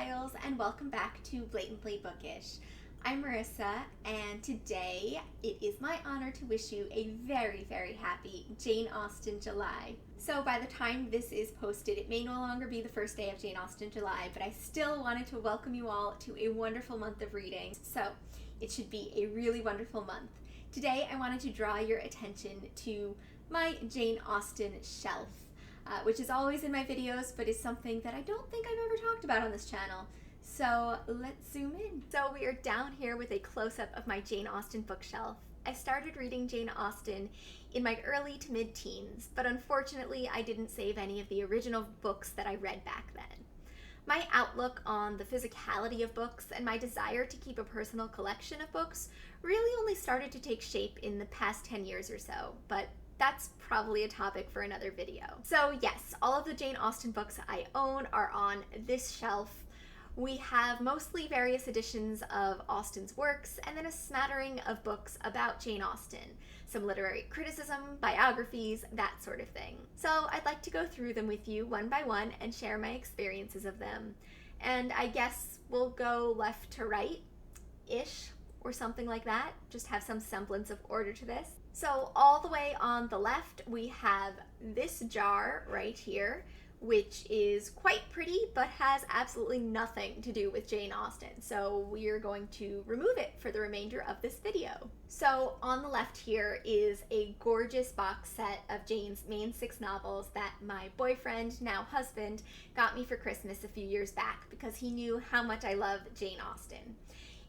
Bibliophiles, and welcome back to Blatantly Bookish. I'm Marissa, and today it is my honor to wish you a very, very happy Jane Austen July. So by the time this is posted, it may no longer be the first day of Jane Austen July, but I still wanted to welcome you all to a wonderful month of reading, so it should be a really wonderful month. Today I wanted to draw your attention to my Jane Austen shelf. Which is always in my videos, but is something that I don't think I've ever talked about on this channel. So let's zoom in. So we are down here with a close-up of my Jane Austen bookshelf. I started reading Jane Austen in my early to mid-teens, but unfortunately I didn't save any of the original books that I read back then. My outlook on the physicality of books and my desire to keep a personal collection of books really only started to take shape in the past 10 years or so, but that's probably a topic for another video. So yes, all of the Jane Austen books I own are on this shelf. We have mostly various editions of Austen's works and then a smattering of books about Jane Austen, some literary criticism, biographies, that sort of thing. So I'd like to go through them with you one by one and share my experiences of them. And I guess we'll go left to right-ish, or something like that, just have some semblance of order to this. So all the way on the left, we have this jar right here, which is quite pretty, but has absolutely nothing to do with Jane Austen. So we're going to remove it for the remainder of this video. So on the left here is a gorgeous box set of Jane's main 6 novels that my boyfriend, now husband, got me for Christmas a few years back because he knew how much I love Jane Austen.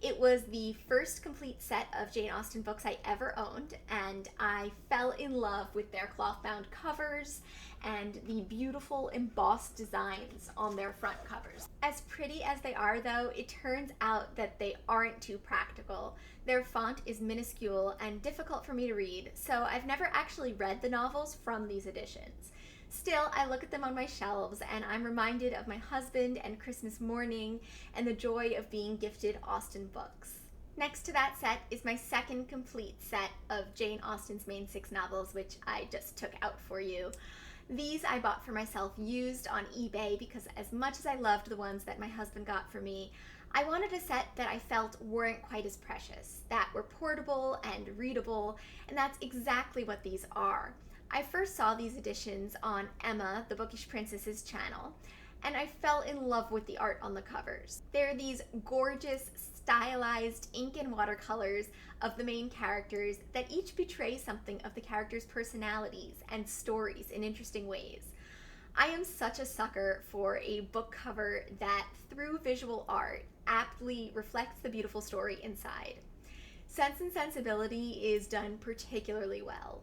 It was the first complete set of Jane Austen books I ever owned, and I fell in love with their cloth-bound covers and the beautiful embossed designs on their front covers. As pretty as they are, though, it turns out that they aren't too practical. Their font is minuscule and difficult for me to read, so I've never actually read the novels from these editions. Still, I look at them on my shelves and I'm reminded of my husband and Christmas morning and the joy of being gifted Austen books. Next to that set is my second complete set of Jane Austen's main 6 novels, which I just took out for you. These I bought for myself used on eBay because as much as I loved the ones that my husband got for me, I wanted a set that I felt weren't quite as precious, that were portable and readable, and that's exactly what these are. I first saw these editions on Emma, the Bookish Princess's channel, and I fell in love with the art on the covers. They're these gorgeous, stylized ink and watercolors of the main characters that each betray something of the characters' personalities and stories in interesting ways. I am such a sucker for a book cover that, through visual art, aptly reflects the beautiful story inside. Sense and Sensibility is done particularly well.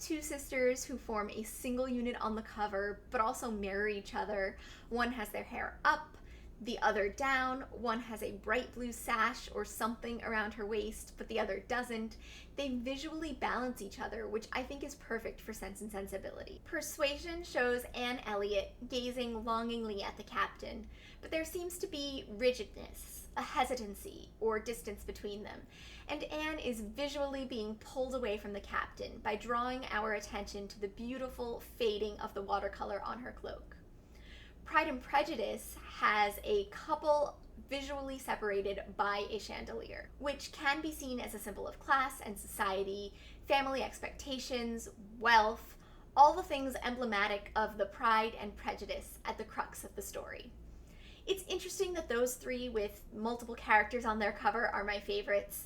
2 sisters who form a single unit on the cover, but also mirror each other. One has their hair up, the other down. One has a bright blue sash or something around her waist, but the other doesn't. They visually balance each other, which I think is perfect for Sense and Sensibility. Persuasion shows Anne Elliot gazing longingly at the captain, but there seems to be rigidness, a hesitancy, or distance between them, and Anne is visually being pulled away from the captain by drawing our attention to the beautiful fading of the watercolor on her cloak. Pride and Prejudice has a couple visually separated by a chandelier, which can be seen as a symbol of class and society, family expectations, wealth, all the things emblematic of the pride and prejudice at the crux of the story. It's interesting that those 3 with multiple characters on their cover are my favorites.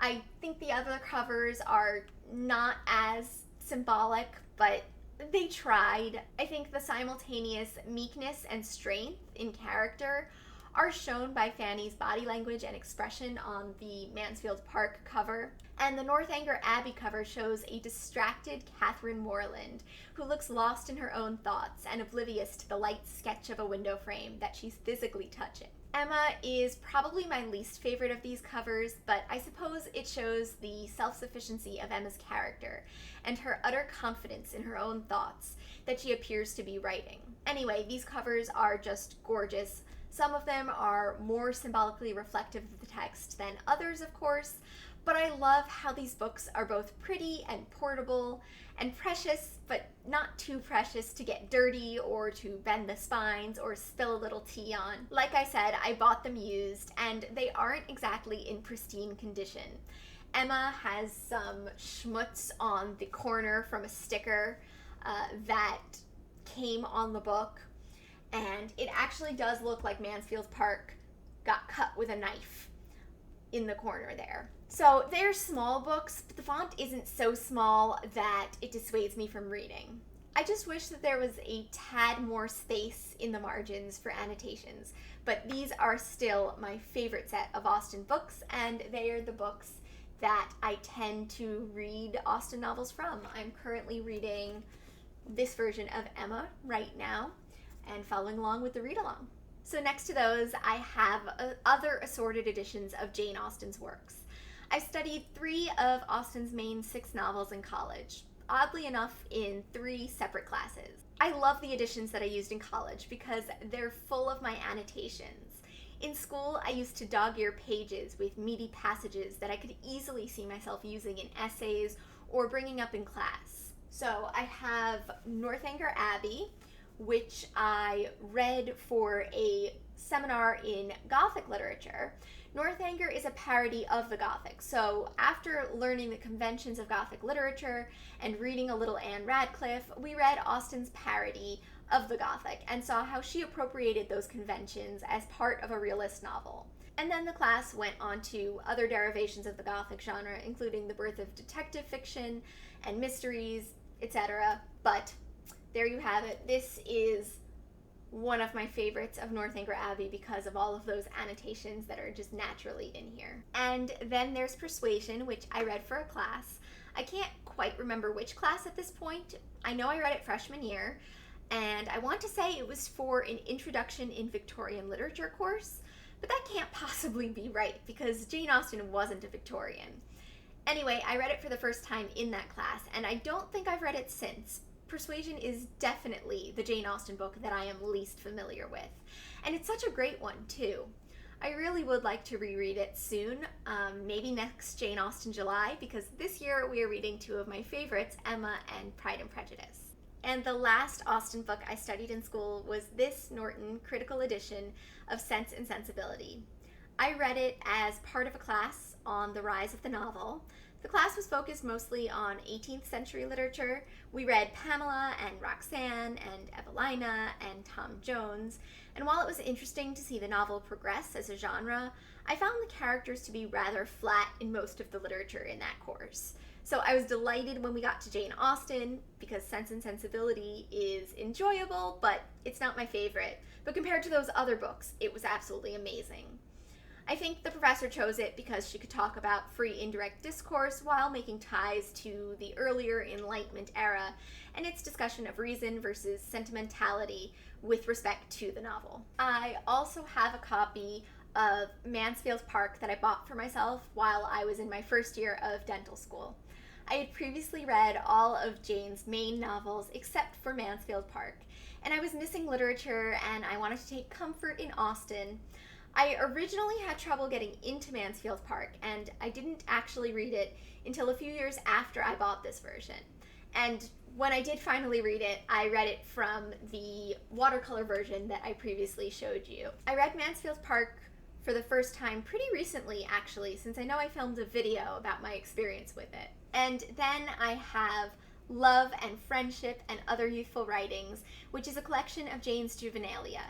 I think the other covers are not as symbolic, but they tried. I think the simultaneous meekness and strength in character are shown by Fanny's body language and expression on the Mansfield Park cover. And the Northanger Abbey cover shows a distracted Catherine Morland who looks lost in her own thoughts and oblivious to the light sketch of a window frame that she's physically touching. Emma is probably my least favorite of these covers, but I suppose it shows the self-sufficiency of Emma's character and her utter confidence in her own thoughts that she appears to be writing. Anyway, these covers are just gorgeous. Some of them are more symbolically reflective of the text than others, of course, But I love how these books are both pretty and portable and precious, but not too precious to get dirty or to bend the spines or spill a little tea on. Like I said, I bought them used, and they aren't exactly in pristine condition. Emma has some schmutz on the corner from a sticker that came on the book, and it actually does look like Mansfield Park got cut with a knife in the corner there. So they're small books, but the font isn't so small that it dissuades me from reading. I just wish that there was a tad more space in the margins for annotations, but these are still my favorite set of Austen books, and they are the books that I tend to read Austen novels from. I'm currently reading this version of Emma right now and following along with the read-along. So next to those, I have other assorted editions of Jane Austen's works. I studied 3 of Austen's main 6 novels in college, oddly enough in 3 separate classes. I love the editions that I used in college because they're full of my annotations. In school, I used to dog-ear pages with meaty passages that I could easily see myself using in essays or bringing up in class. So I have Northanger Abbey, which I read for a seminar in Gothic literature. Northanger is a parody of the Gothic, so after learning the conventions of Gothic literature and reading a little Anne Radcliffe, we read Austen's parody of the Gothic and saw how she appropriated those conventions as part of a realist novel. And then the class went on to other derivations of the Gothic genre, including the birth of detective fiction and mysteries, etc. But there you have it. This is one of my favorites of Northanger Abbey because of all of those annotations that are just naturally in here. And then there's Persuasion, which I read for a class. I can't quite remember which class at this point. I know I read it freshman year, and I want to say it was for an Introduction in Victorian Literature course, but that can't possibly be right because Jane Austen wasn't a Victorian. Anyway, I read it for the first time in that class, and I don't think I've read it since. Persuasion is definitely the Jane Austen book that I am least familiar with. And it's such a great one, too. I really would like to reread it soon, maybe next Jane Austen July, because this year we are reading 2 of my favorites, Emma and Pride and Prejudice. And the last Austen book I studied in school was this Norton critical edition of Sense and Sensibility. I read it as part of a class on the rise of the novel. The class was focused mostly on 18th century literature. We read Pamela and Roxanne and Evelina and Tom Jones, and while it was interesting to see the novel progress as a genre, I found the characters to be rather flat in most of the literature in that course. So I was delighted when we got to Jane Austen because Sense and Sensibility is enjoyable, but it's not my favorite. But compared to those other books, it was absolutely amazing. I think the professor chose it because she could talk about free indirect discourse while making ties to the earlier Enlightenment era and its discussion of reason versus sentimentality with respect to the novel. I also have a copy of Mansfield Park that I bought for myself while I was in my first year of dental school. I had previously read all of Jane's main novels except for Mansfield Park, and I was missing literature and I wanted to take comfort in Austen. I originally had trouble getting into Mansfield Park, and I didn't actually read it until a few years after I bought this version. And when I did finally read it, I read it from the watercolor version that I previously showed you. I read Mansfield Park for the first time pretty recently, actually, since I know I filmed a video about my experience with it. And then I have Love and Freindship and Other Youthful Writings, which is a collection of Jane's juvenilia.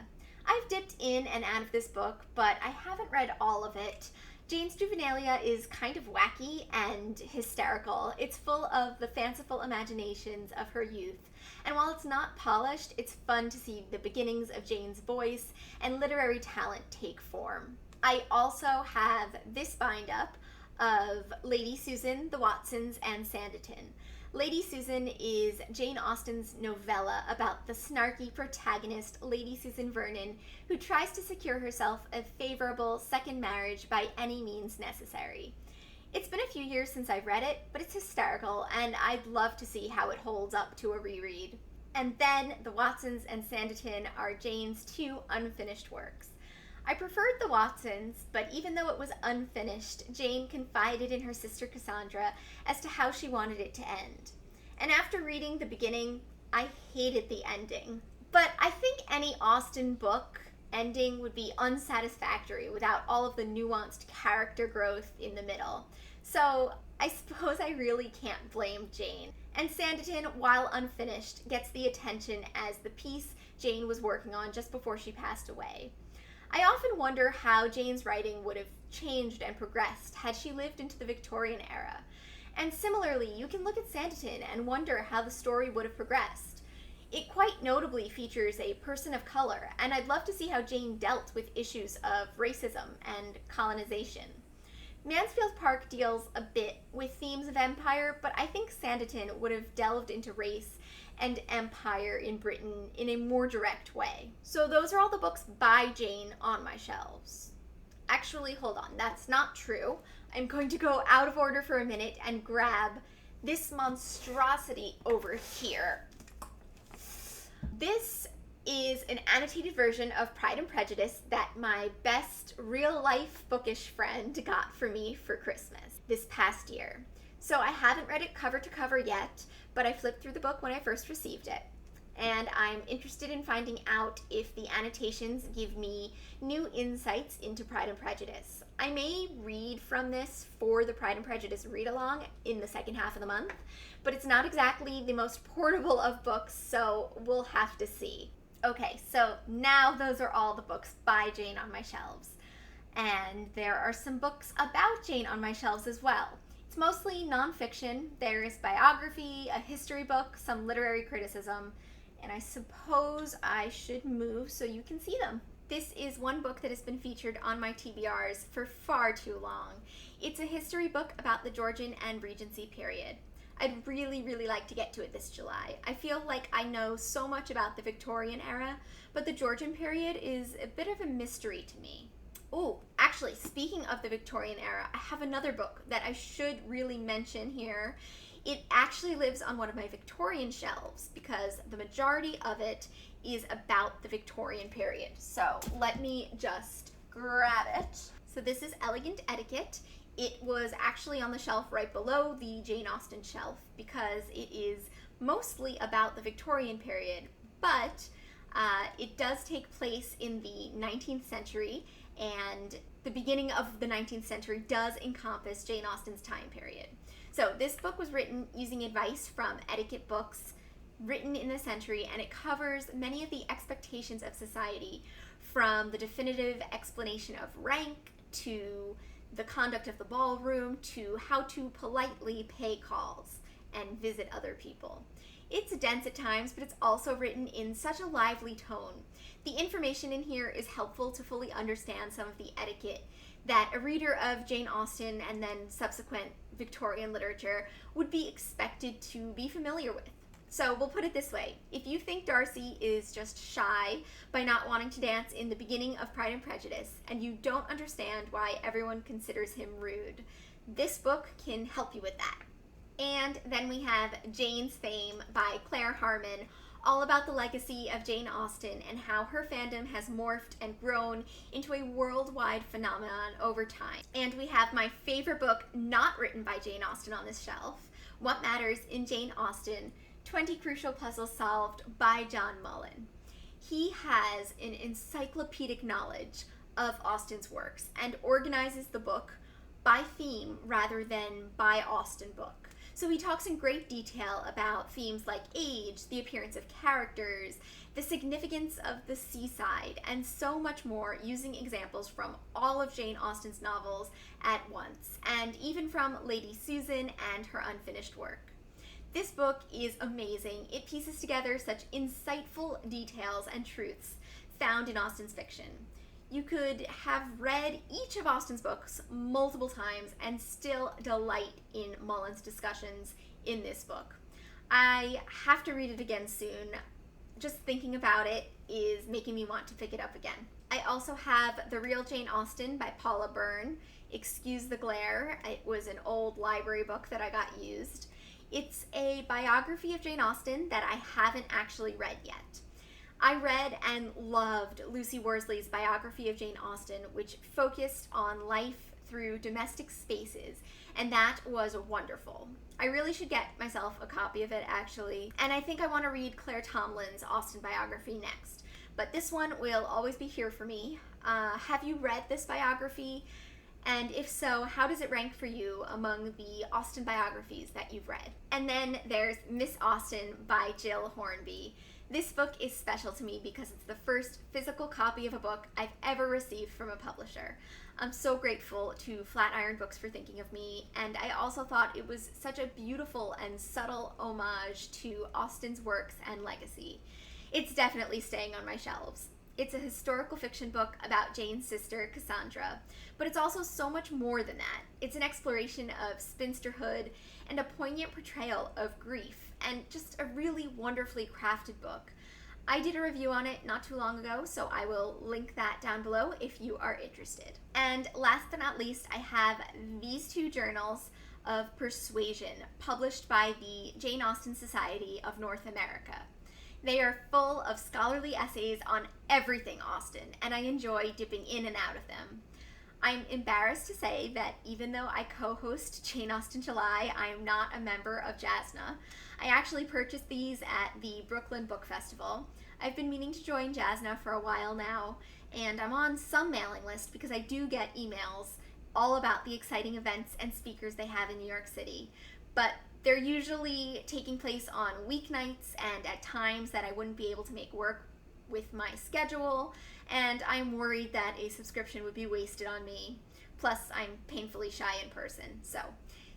I've dipped in and out of this book, but I haven't read all of it. Jane's juvenilia is kind of wacky and hysterical. It's full of the fanciful imaginations of her youth. And while it's not polished, it's fun to see the beginnings of Jane's voice and literary talent take form. I also have this bind-up of Lady Susan, the Watsons, and Sanditon. Lady Susan is Jane Austen's novella about the snarky protagonist, Lady Susan Vernon, who tries to secure herself a favorable second marriage by any means necessary. It's been a few years since I've read it, but it's hysterical, and I'd love to see how it holds up to a reread. And then the Watsons and Sanditon are Jane's 2 unfinished works. I preferred the Watsons, but even though it was unfinished, Jane confided in her sister Cassandra as to how she wanted it to end. And after reading the beginning, I hated the ending. But I think any Austen book ending would be unsatisfactory without all of the nuanced character growth in the middle. So I suppose I really can't blame Jane. And Sanditon, while unfinished, gets the attention as the piece Jane was working on just before she passed away. I often wonder how Jane's writing would have changed and progressed had she lived into the Victorian era. And similarly, you can look at Sanditon and wonder how the story would have progressed. It quite notably features a person of color, and I'd love to see how Jane dealt with issues of racism and colonization. Mansfield Park deals a bit with themes of empire, but I think Sanditon would have delved into race and empire in Britain in a more direct way. So those are all the books by Jane on my shelves. Actually, hold on, that's not true. I'm going to go out of order for a minute and grab this monstrosity over here. This is an annotated version of Pride and Prejudice that my best real-life bookish friend got for me for Christmas this past year. So I haven't read it cover to cover yet, but I flipped through the book when I first received it. And I'm interested in finding out if the annotations give me new insights into Pride and Prejudice. I may read from this for the Pride and Prejudice read-along in the second half of the month, but it's not exactly the most portable of books, so we'll have to see. Okay, so now those are all the books by Jane on my shelves. And there are some books about Jane on my shelves as well. It's mostly nonfiction. There's biography, a history book, some literary criticism, and I suppose I should move so you can see them. This is one book that has been featured on my TBRs for far too long. It's a history book about the Georgian and Regency period. I'd really like to get to it this July. I feel like I know so much about the Victorian era, but the Georgian period is a bit of a mystery to me. Oh, actually, speaking of the Victorian era, I have another book that I should really mention here. It actually lives on one of my Victorian shelves because the majority of it is about the Victorian period. So let me just grab it. So this is Elegant Etiquette. It was actually on the shelf right below the Jane Austen shelf because it is mostly about the Victorian period, but it does take place in the 19th century, and the beginning of the 19th century does encompass Jane Austen's time period. So this book was written using advice from etiquette books written in the century, and it covers many of the expectations of society, from the definitive explanation of rank to the conduct of the ballroom to how to politely pay calls and visit other people. It's dense at times, but it's also written in such a lively tone. The information in here is helpful to fully understand some of the etiquette that a reader of Jane Austen and then subsequent Victorian literature would be expected to be familiar with. So we'll put it this way. If you think Darcy is just shy by not wanting to dance in the beginning of Pride and Prejudice, and you don't understand why everyone considers him rude, this book can help you with that. And then we have Jane's Fame by Claire Harman, all about the legacy of Jane Austen and how her fandom has morphed and grown into a worldwide phenomenon over time. And we have my favorite book not written by Jane Austen on this shelf, What Matters in Jane Austen, 20 Crucial Puzzles Solved by John Mullan. He has an encyclopedic knowledge of Austen's works and organizes the book by theme rather than by Austen book. So he talks in great detail about themes like age, the appearance of characters, the significance of the seaside, and so much more, using examples from all of Jane Austen's novels at once, and even from Lady Susan and her unfinished work. This book is amazing. It pieces together such insightful details and truths found in Austen's fiction. You could have read each of Austen's books multiple times and still delight in Mullan's discussions in this book. I have to read it again soon. Just thinking about it is making me want to pick it up again. I also have The Real Jane Austen by Paula Byrne. Excuse the glare. It was an old library book that I got used. It's a biography of Jane Austen that I haven't actually read yet. I read and loved Lucy Worsley's biography of Jane Austen, which focused on life through domestic spaces, and that was wonderful. I really should get myself a copy of it, actually, and I think I want to read Claire Tomlin's Austen biography next, but this one will always be here for me. Have you read this biography? And if so, how does it rank for you among the Austen biographies that you've read? And then there's Miss Austen by Gill Hornby. This book is special to me because it's the first physical copy of a book I've ever received from a publisher. I'm so grateful to Flatiron Books for thinking of me, and I also thought it was such a beautiful and subtle homage to Austen's works and legacy. It's definitely staying on my shelves. It's a historical fiction book about Jane's sister, Cassandra, but it's also so much more than that. It's an exploration of spinsterhood and a poignant portrayal of grief, and just a really wonderfully crafted book. I did a review on it not too long ago, so I will link that down below if you are interested. And last but not least, I have these two journals of Persuasion, published by the Jane Austen Society of North America. They are full of scholarly essays on everything Austen, and I enjoy dipping in and out of them. I'm embarrassed to say that even though I co-host Jane Austen July, I am not a member of JASNA. I actually purchased these at the Brooklyn Book Festival. I've been meaning to join JASNA for a while now, and I'm on some mailing list because I do get emails all about the exciting events and speakers they have in New York City. But they're usually taking place on weeknights and at times that I wouldn't be able to make work with my schedule, and I'm worried that a subscription would be wasted on me. Plus, I'm painfully shy in person, so.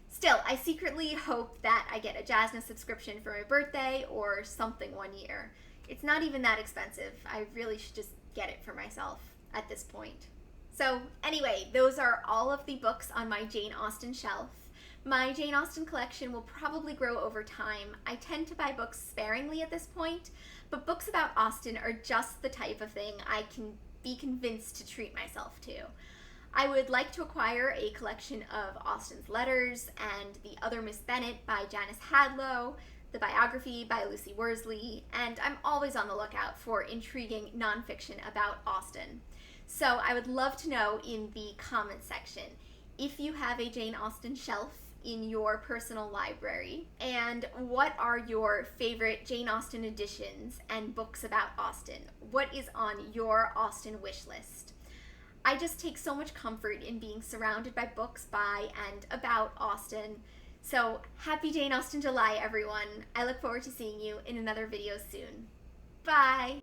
Still, I secretly hope that I get a JASNA subscription for my birthday or something one year. It's not even that expensive. I really should just get it for myself at this point. So anyway, those are all of the books on my Jane Austen shelf. My Jane Austen collection will probably grow over time. I tend to buy books sparingly at this point, but books about Austen are just the type of thing I can be convinced to treat myself to. I would like to acquire a collection of Austen's letters and The Other Miss Bennet by Janice Hadlow, the biography by Lucy Worsley, and I'm always on the lookout for intriguing nonfiction about Austen. So I would love to know in the comments section if you have a Jane Austen shelf in your personal library, and what are your favorite Jane Austen editions and books about Austen? What is on your Austen wish list? I just take so much comfort in being surrounded by books by and about Austen. So happy Jane Austen July, everyone. I look forward to seeing you in another video soon. Bye!